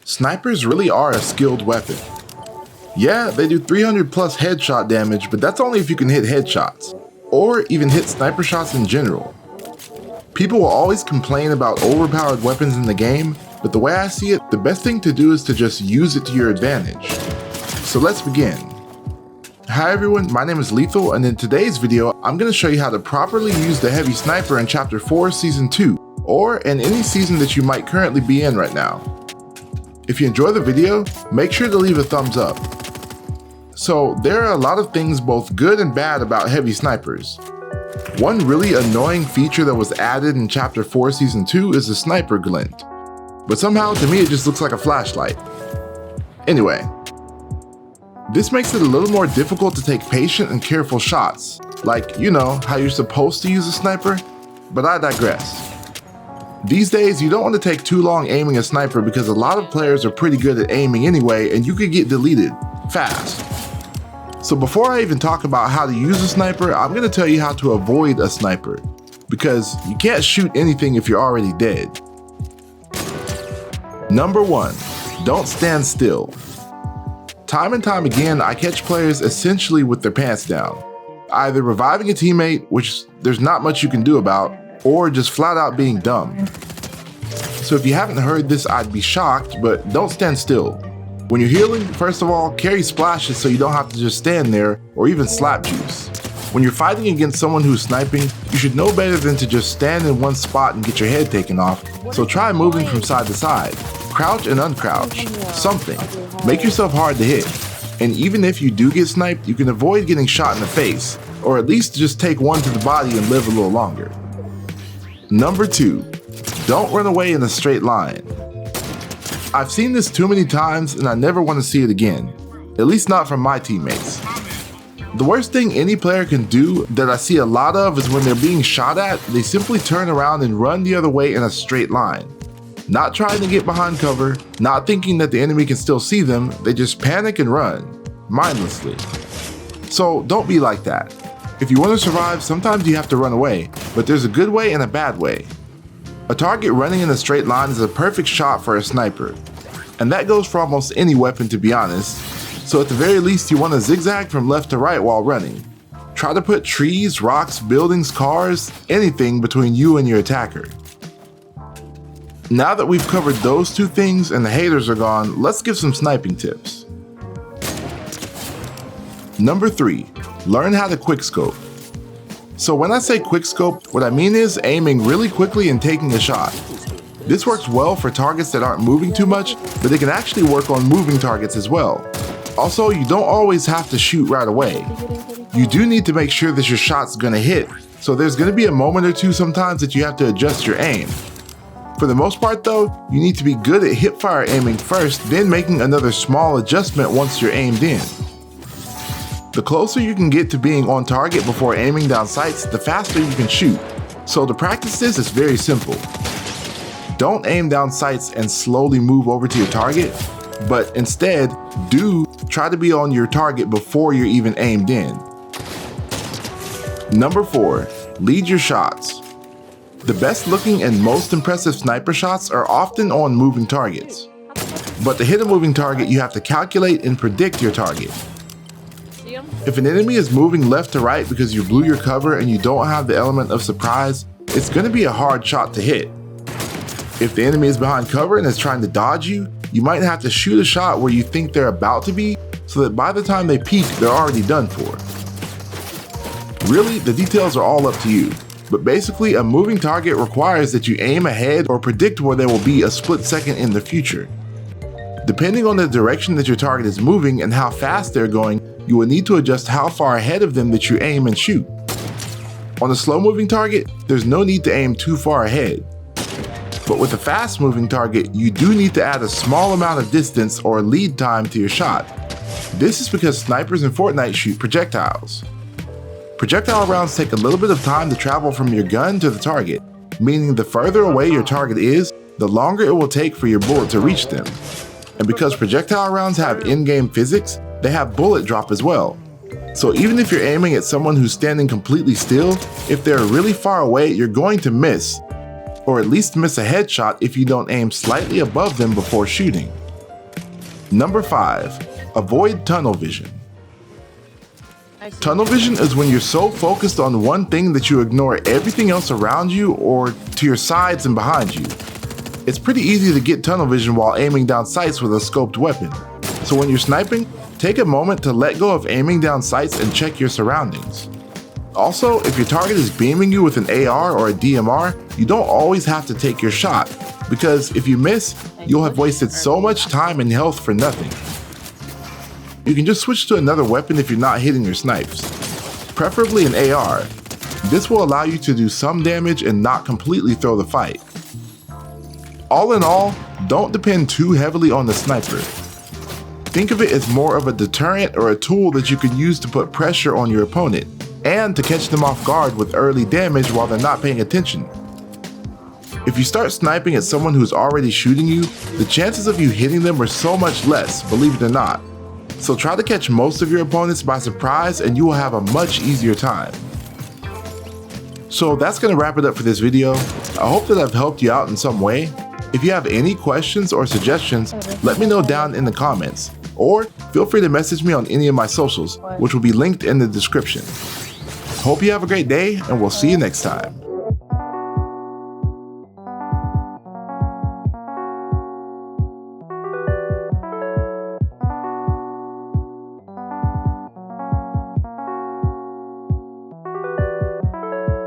Snipers really are a skilled weapon. Yeah, they do 300 plus headshot damage, but that's only if you can hit headshots, or even hit sniper shots in general. People will always complain about overpowered weapons in the game, but the way I see it, the best thing to do is to just use it to your advantage. So let's begin. Hi everyone, my name is Lethal, and in today's video, I'm going to show you how to properly use the heavy sniper in Chapter 4 Season 2, or in any season that you might currently be in right now. If you enjoy the video, make sure to leave a thumbs up. So there are a lot of things both good and bad about heavy snipers. One really annoying feature that was added in Chapter 4 Season 2 is the sniper glint. But somehow to me it just looks like a flashlight. Anyway, this makes it a little more difficult to take patient and careful shots, like, you know, how you're supposed to use a sniper, but I digress. These days, you don't want to take too long aiming a sniper because a lot of players are pretty good at aiming anyway, and you could get deleted fast. So before I even talk about how to use a sniper, I'm going to tell you how to avoid a sniper, because you can't shoot anything if you're already dead. Number 1, don't stand still. Time and time again, I catch players essentially with their pants down, either reviving a teammate, which there's not much you can do about, or just flat out being dumb. So if you haven't heard this, I'd be shocked, but don't stand still. When you're healing, first of all, carry splashes so you don't have to just stand there or even slap juice. When you're fighting against someone who's sniping, you should know better than to just stand in one spot and get your head taken off, so try moving from side to side. Crouch and uncrouch, something. Make yourself hard to hit. And even if you do get sniped, you can avoid getting shot in the face, or at least just take one to the body and live a little longer. Number 2, don't run away in a straight line. I've seen this too many times and I never want to see it again, at least not from my teammates. The worst thing any player can do that I see a lot of is when they're being shot at, they simply turn around and run the other way in a straight line. Not trying to get behind cover, not thinking that the enemy can still see them, they just panic and run, mindlessly. So don't be like that. If you want to survive, sometimes you have to run away, but there's a good way and a bad way. A target running in a straight line is a perfect shot for a sniper, and that goes for almost any weapon to be honest, so at the very least you want to zigzag from left to right while running. Try to put trees, rocks, buildings, cars, anything between you and your attacker. Now that we've covered those two things and the haters are gone, let's give some sniping tips. Number 3, learn how to quickscope. So when I say quickscope, what I mean is aiming really quickly and taking a shot. This works well for targets that aren't moving too much, but it can actually work on moving targets as well. Also, you don't always have to shoot right away. You do need to make sure that your shot's gonna hit, so there's gonna be a moment or two sometimes that you have to adjust your aim. For the most part though, you need to be good at hipfire aiming first, then making another small adjustment once you're aimed in. The closer you can get to being on target before aiming down sights, the faster you can shoot. So to practice this, it's very simple. Don't aim down sights and slowly move over to your target, but instead, do try to be on your target before you're even aimed in. Number 4, lead your shots. The best looking and most impressive sniper shots are often on moving targets. But to hit a moving target, you have to calculate and predict your target. If an enemy is moving left to right because you blew your cover and you don't have the element of surprise, it's going to be a hard shot to hit. If the enemy is behind cover and is trying to dodge you, you might have to shoot a shot where you think they're about to be, so that by the time they peek, they're already done for. Really, the details are all up to you, but basically a moving target requires that you aim ahead or predict where they will be a split second in the future. Depending on the direction that your target is moving and how fast they're going, you will need to adjust how far ahead of them that you aim and shoot. On a slow moving target, there's no need to aim too far ahead. But with a fast moving target, you do need to add a small amount of distance or lead time to your shot. This is because snipers in Fortnite shoot projectiles. Projectile rounds take a little bit of time to travel from your gun to the target, meaning the further away your target is, the longer it will take for your bullet to reach them. And because projectile rounds have in-game physics, they have bullet drop as well. So even if you're aiming at someone who's standing completely still, if they're really far away, you're going to miss, or at least miss a headshot if you don't aim slightly above them before shooting. Number 5, avoid tunnel vision. Tunnel vision is when you're so focused on one thing that you ignore everything else around you or to your sides and behind you. It's pretty easy to get tunnel vision while aiming down sights with a scoped weapon. So when you're sniping, take a moment to let go of aiming down sights and check your surroundings. Also, if your target is beaming you with an AR or a DMR, you don't always have to take your shot, because if you miss, you'll have wasted so much time and health for nothing. You can just switch to another weapon if you're not hitting your snipes, preferably an AR. This will allow you to do some damage and not completely throw the fight. All in all, don't depend too heavily on the sniper. Think of it as more of a deterrent or a tool that you can use to put pressure on your opponent and to catch them off guard with early damage while they're not paying attention. If you start sniping at someone who's already shooting you, the chances of you hitting them are so much less, believe it or not. So try to catch most of your opponents by surprise and you will have a much easier time. So that's going to wrap it up for this video. I hope that I've helped you out in some way. If you have any questions or suggestions, let me know down in the comments, or feel free to message me on any of my socials, which will be linked in the description. Hope you have a great day, and we'll see you next time.